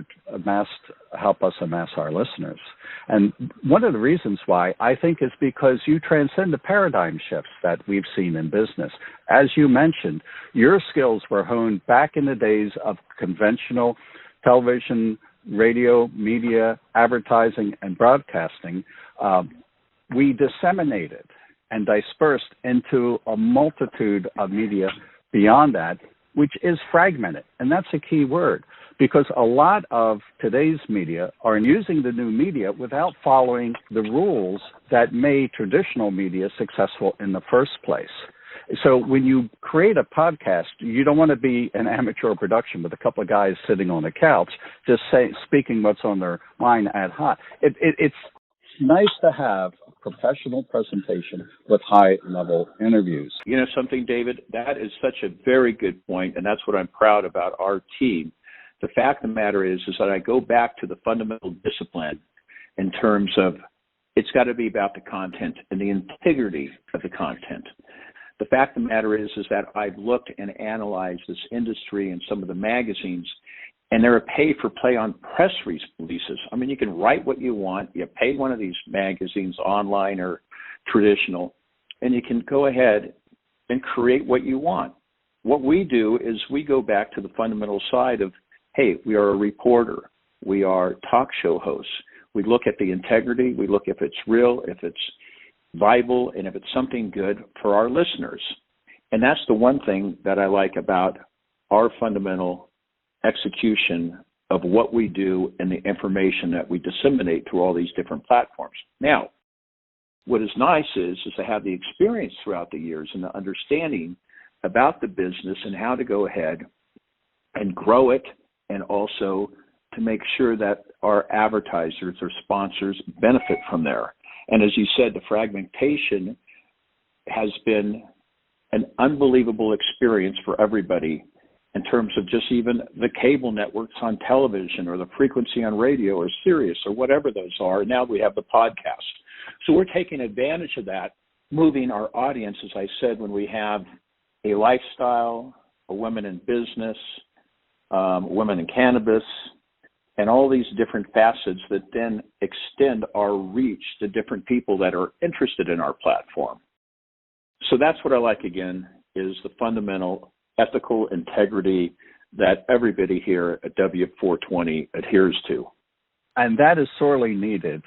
help us amass our listeners. And one of the reasons why, I think, is because you transcend the paradigm shifts that we've seen in business. As you mentioned, your skills were honed back in the days of conventional television, radio, media, advertising, and broadcasting. We disseminated and dispersed into a multitude of media beyond that, which is fragmented. And that's a key word, because a lot of today's media are using the new media without following the rules that made traditional media successful in the first place. So when you create a podcast, you don't want to be an amateur production with a couple of guys sitting on a couch just speaking what's on their mind ad hoc. It's nice to have a professional presentation with high-level interviews. You know something, David? That is such a very good point, and that's what I'm proud about our team. The fact of the matter is that I go back to the fundamental discipline in terms of it's got to be about the content and the integrity of the content. The fact of the matter is that I've looked and analyzed this industry and some of the magazines, and they're a pay-for-play on press releases. I mean, you can write what you want. You pay one of these magazines, online or traditional, and you can go ahead and create what you want. What we do is we go back to the fundamental side of, hey, we are a reporter. We are talk show hosts. We look at the integrity. We look if it's real, if it's viable, and if it's something good for our listeners. And that's the one thing that I like about our fundamental execution of what we do and the information that we disseminate through all these different platforms. Now, what is nice is to have the experience throughout the years and the understanding about the business and how to go ahead and grow it, and also to make sure that our advertisers or sponsors benefit from there. And as you said, the fragmentation has been an unbelievable experience for everybody in terms of just even the cable networks on television or the frequency on radio or Sirius or whatever those are. Now we have the podcast. So we're taking advantage of that, moving our audience, as I said, when we have a lifestyle, a women in business, women in cannabis, and all these different facets that then extend our reach to different people that are interested in our platform. So that's what I like, again, is the fundamental ethical integrity that everybody here at W420 adheres to. And that is sorely needed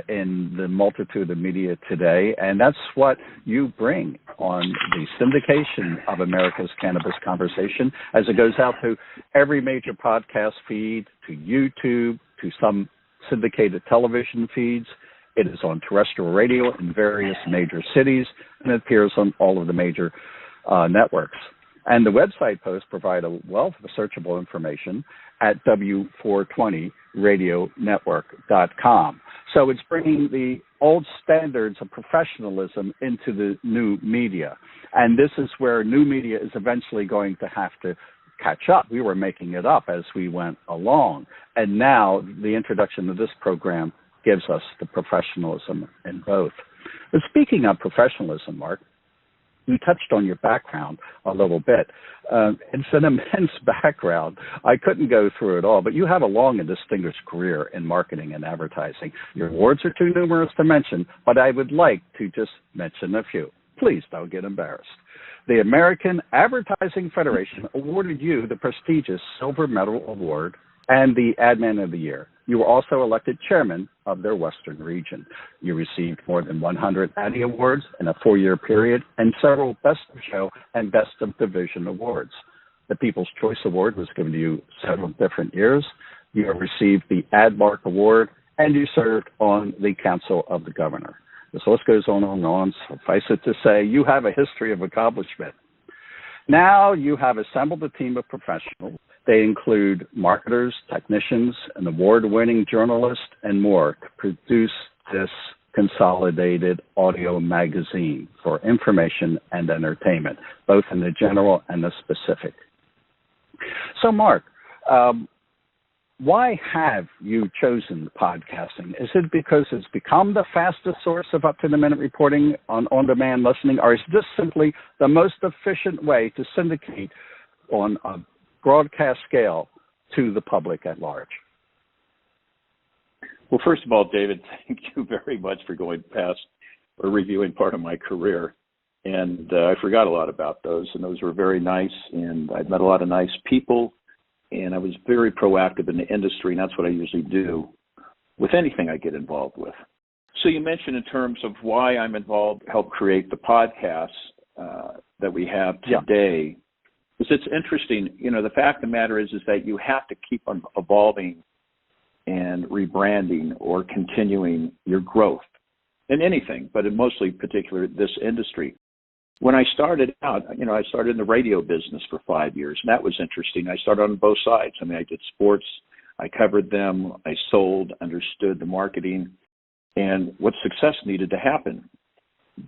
in the multitude of media today. And that's what you bring on the syndication of America's Cannabis Conversation, as it goes out to every major podcast feed, to YouTube, to some syndicated television feeds. It is on terrestrial radio in various major cities, and it appears on all of the major networks. And the website posts provide a wealth of searchable information at W420radionetwork.com. So it's bringing the old standards of professionalism into the new media. And this is where new media is eventually going to have to catch up. We were making it up as we went along. And now the introduction of this program gives us the professionalism in both. But speaking of professionalism, Marc, you touched on your background a little bit. It's an immense background. I couldn't go through it all, but you have a long and distinguished career in marketing and advertising. Your awards are too numerous to mention, but I would like to just mention a few. Please don't get embarrassed. The American Advertising Federation awarded you the prestigious Silver Medal Award and the Ad Man of the Year. You were also elected chairman of their Western region. You received more than 100 Addy Awards in a 4-year period and several Best of Show and Best of Division awards. The People's Choice Award was given to you several different years. You have received the AdMark Award, and you served on the Council of the Governor. This list goes on and on. Suffice it to say, you have a history of accomplishment. Now you have assembled a team of professionals. They include marketers, technicians, an award-winning journalist, and more to produce this consolidated audio magazine for information and entertainment, both in the general and the specific. So, Marc, why have you chosen podcasting? Is it because it's become the fastest source of up-to-the-minute reporting on-demand listening, or is this simply the most efficient way to syndicate on a broadcast scale to the public at large? Well, first of all, David, thank you very much for going past or reviewing part of my career. And I forgot a lot about those, and those were very nice, and I've met a lot of nice people, and I was very proactive in the industry, and that's what I usually do with anything I get involved with. So you mentioned in terms of why I'm involved, help create the podcasts that we have today. Because it's interesting, the fact of the matter is that you have to keep on evolving and rebranding or continuing your growth in anything, but in mostly particular this industry. When I started out, I started in the radio business for 5 years, and that was interesting. I started on both sides. I did sports, I covered them, I sold, understood the marketing, and what success needed to happen.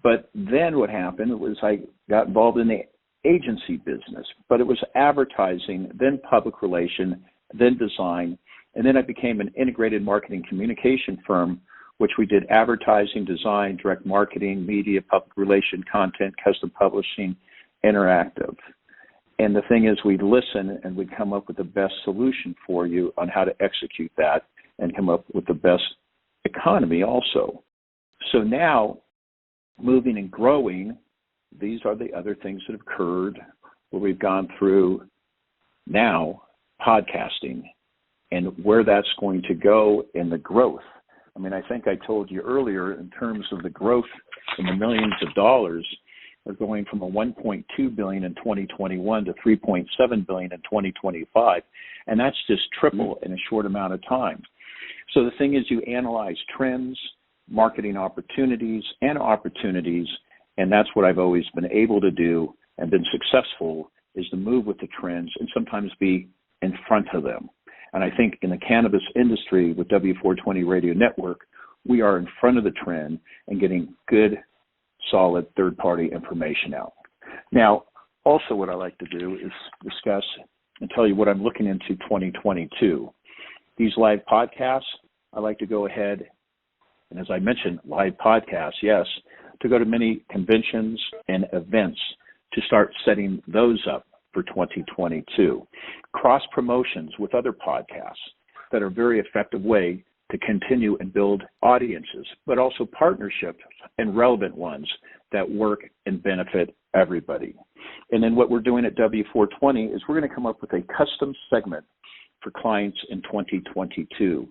But then what happened was I got involved in the agency business, but it was advertising, then public relation, then design, and then I became an integrated marketing communication firm, which we did advertising, design, direct marketing, media, public relation, content, custom publishing, interactive. And the thing is, we'd listen and we'd come up with the best solution for you on how to execute that and come up with the best economy also. So now, moving and growing, these are the other things that have occurred where we've gone through now podcasting and where that's going to go in the growth. I think I told you earlier in terms of the growth in the millions of dollars, we're going from a $1.2 billion in 2021 to $3.7 billion in 2025, and that's just triple in a short amount of time. So the thing is, you analyze trends, marketing opportunities, and that's what I've always been able to do and been successful, is to move with the trends and sometimes be in front of them. And I think in the cannabis industry with W420 Radio Network, we are in front of the trend and getting good, solid third-party information out. Now, also what I like to do is discuss and tell you what I'm looking into 2022. These live podcasts, I like to go ahead, and as I mentioned, live podcasts, yes, to go to many conventions and events to start setting those up for 2022. Cross promotions with other podcasts that are a very effective way to continue and build audiences, but also partnerships and relevant ones that work and benefit everybody. And then what we're doing at W420 is we're going to come up with a custom segment for clients in 2022.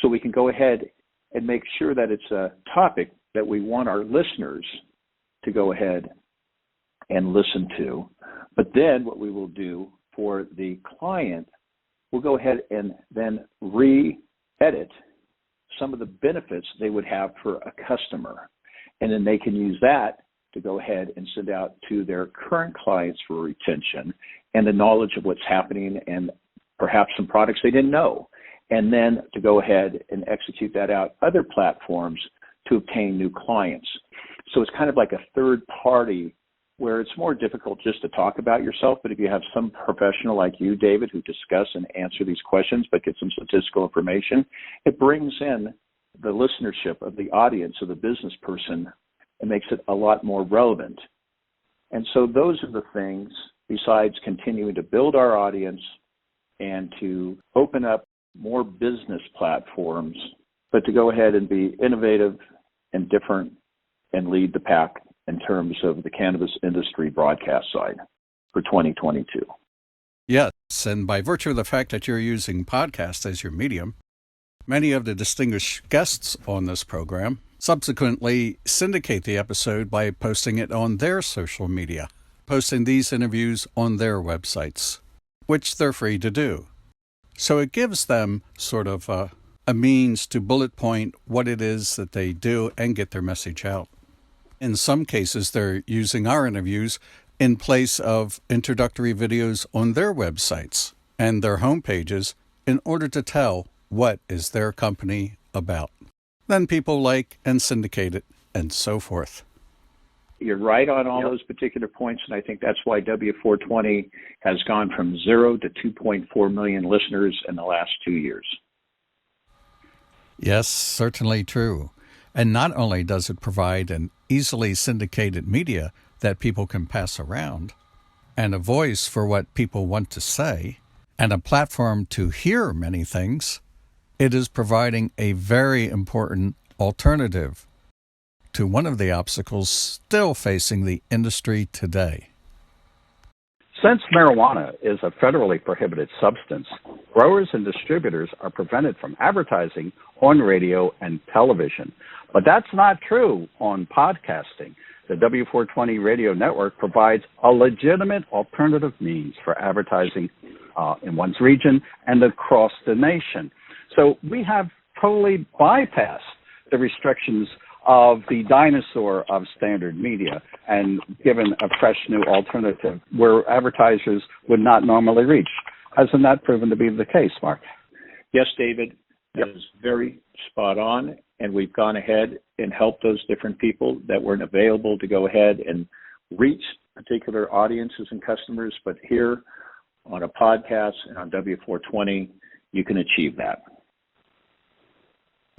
So we can go ahead and make sure that it's a topic that we want our listeners to go ahead and listen to. But then what we will do for the client, we'll go ahead and then re-edit some of the benefits they would have for a customer. And then they can use that to go ahead and send out to their current clients for retention and the knowledge of what's happening and perhaps some products they didn't know. And then to go ahead and execute that out other platforms to obtain new clients. So it's kind of like a third party where it's more difficult just to talk about yourself, but if you have some professional like you, David, who discuss and answer these questions but get some statistical information, it brings in the listenership of the audience of the business person and makes it a lot more relevant. And so those are the things, besides continuing to build our audience and to open up more business platforms, but to go ahead and be innovative and different and lead the pack in terms of the cannabis industry broadcast side for 2022. Yes, and by virtue of the fact that you're using podcast as your medium, many of the distinguished guests on this program subsequently syndicate the episode by posting it on their social media, posting these interviews on their websites, which they're free to do. So it gives them sort of a means to bullet point what it is that they do and get their message out. In some cases, they're using our interviews in place of introductory videos on their websites and their homepages in order to tell what is their company about. Then people like and syndicate it and so forth. You're right on all those particular points, and I think that's why W420 has gone from 0 to 2.4 million listeners in the last 2 years. Yes, certainly true. And not only does it provide an easily syndicated media that people can pass around, and a voice for what people want to say, and a platform to hear many things, it is providing a very important alternative to one of the obstacles still facing the industry today. Since marijuana is a federally prohibited substance, growers and distributors are prevented from advertising on radio and television. But that's not true on podcasting. The W420 Radio Network provides a legitimate alternative means for advertising in one's region and across the nation. So we have totally bypassed the restrictions of the dinosaur of standard media and given a fresh new alternative where advertisers would not normally reach. Hasn't that proven to be the case, Marc? Yes, David, that is very spot on. And we've gone ahead and helped those different people that weren't available to go ahead and reach particular audiences and customers. But here on a podcast and on W420, you can achieve that.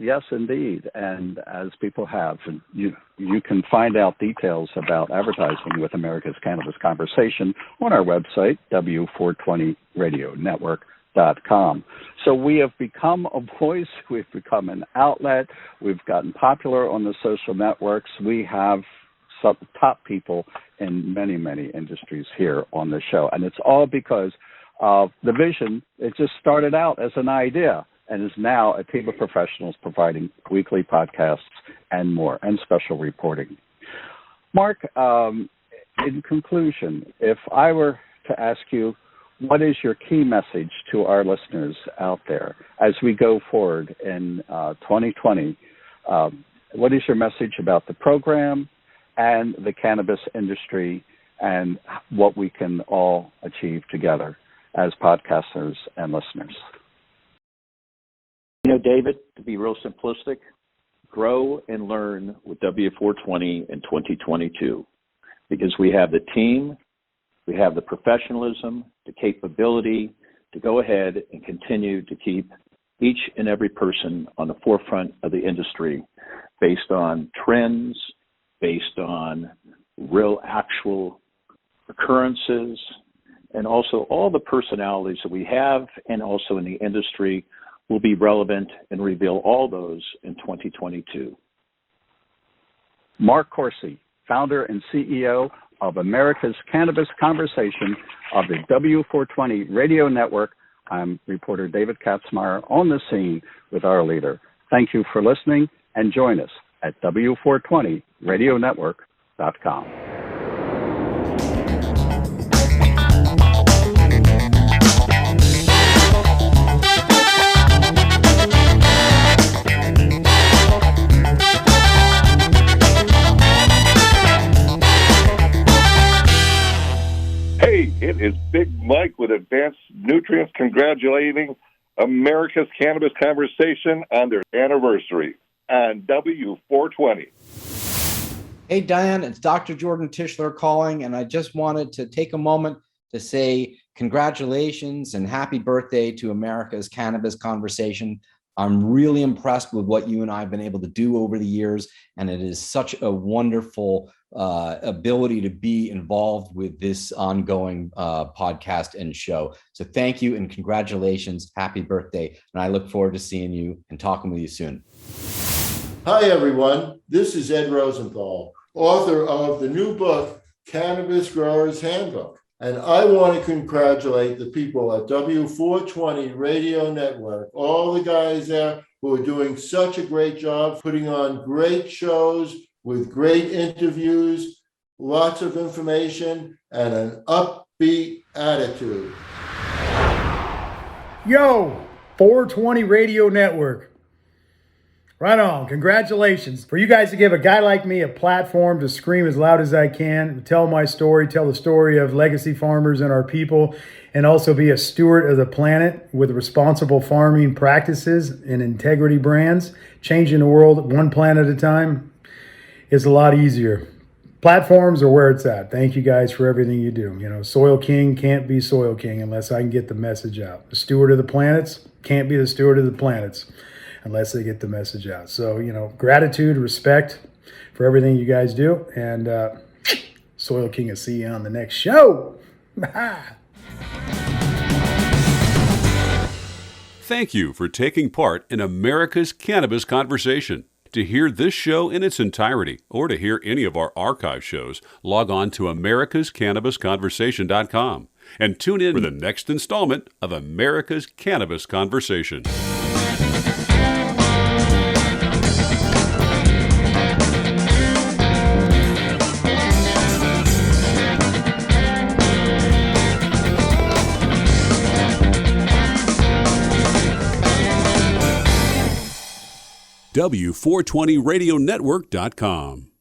Yes, indeed. And as people have, you can find out details about advertising with America's Cannabis Conversation on our website, W420radionetwork.com. So we have become a voice, we've become an outlet, we've gotten popular on the social networks, we have some top people in many, many industries here on the show. And it's all because of the vision. It just started out as an idea and is now a team of professionals providing weekly podcasts and more, and special reporting. Marc, in conclusion, if I were to ask you, what is your key message to our listeners out there as we go forward in 2020? What is your message about the program and the cannabis industry and what we can all achieve together as podcasters and listeners? You know, David, to be real simplistic, grow and learn with W420 in 2022 because we have the team, we have the professionalism, the capability to go ahead and continue to keep each and every person on the forefront of the industry based on trends, based on real actual occurrences, and also all the personalities that we have and also in the industry will be relevant and reveal all those in 2022. Marc Corsi, founder and CEO of America's Cannabis Conversation of the W420 Radio Network. I'm reporter David Katzmeyer on the scene with our leader. Thank you for listening and join us at W420radionetwork.com. Hey, it is Big Mike with Advanced Nutrients congratulating America's Cannabis Conversation on their anniversary on W420. Hey, Diane, it's Dr. Jordan Tischler calling, and I just wanted to take a moment to say congratulations and happy birthday to America's Cannabis Conversation. I'm really impressed with what you and I have been able to do over the years, and it is such a wonderful ability to be involved with this ongoing podcast and show. So thank you and congratulations. Happy birthday. And I look forward to seeing you and talking with you soon. Hi, everyone. This is Ed Rosenthal, author of the new book, Cannabis Growers Handbook. And I want to congratulate the people at W420 Radio Network, all the guys there who are doing such a great job putting on great shows with great interviews, lots of information, and an upbeat attitude. Yo, 420 Radio Network. Right on. Congratulations. For you guys to give a guy like me a platform to scream as loud as I can, tell my story, tell the story of legacy farmers and our people, and also be a steward of the planet with responsible farming practices and integrity brands, changing the world one plant at a time, is a lot easier. Platforms are where it's at. Thank you guys for everything you do. You know, Soil King can't be Soil King unless I can get the message out. The steward of the planets can't be the steward of the planets unless they get the message out. So, you know, gratitude, respect for everything you guys do. And Soil King will see you on the next show. Thank you for taking part in America's Cannabis Conversation. To hear this show in its entirety or to hear any of our archive shows, log on to americascannabisconversation.com and tune in for the next installment of America's Cannabis Conversation. W420RadioNetwork.com